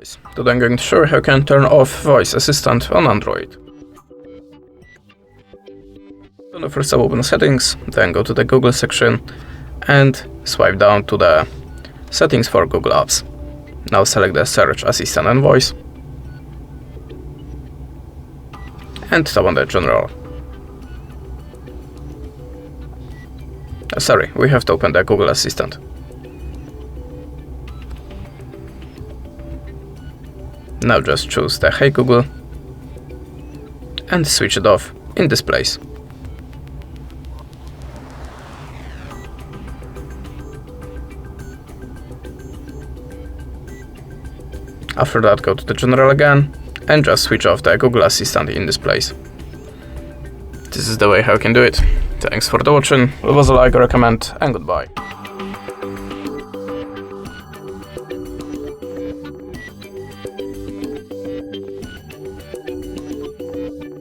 guys, today I'm going to show you how you can turn off voice assistant on Android. So first open settings, then go to the Google section and swipe down to the settings for Google Apps. Now select the search assistant and voice and tap on the general. Sorry, we have to open the Google Assistant. Now just choose the Hey Google and switch it off in this place. After that, go to the general again and just switch off the Google Assistant in this place. This is the way how you can do it. Thanks for the watching, leave us a like, recommend, and goodbye.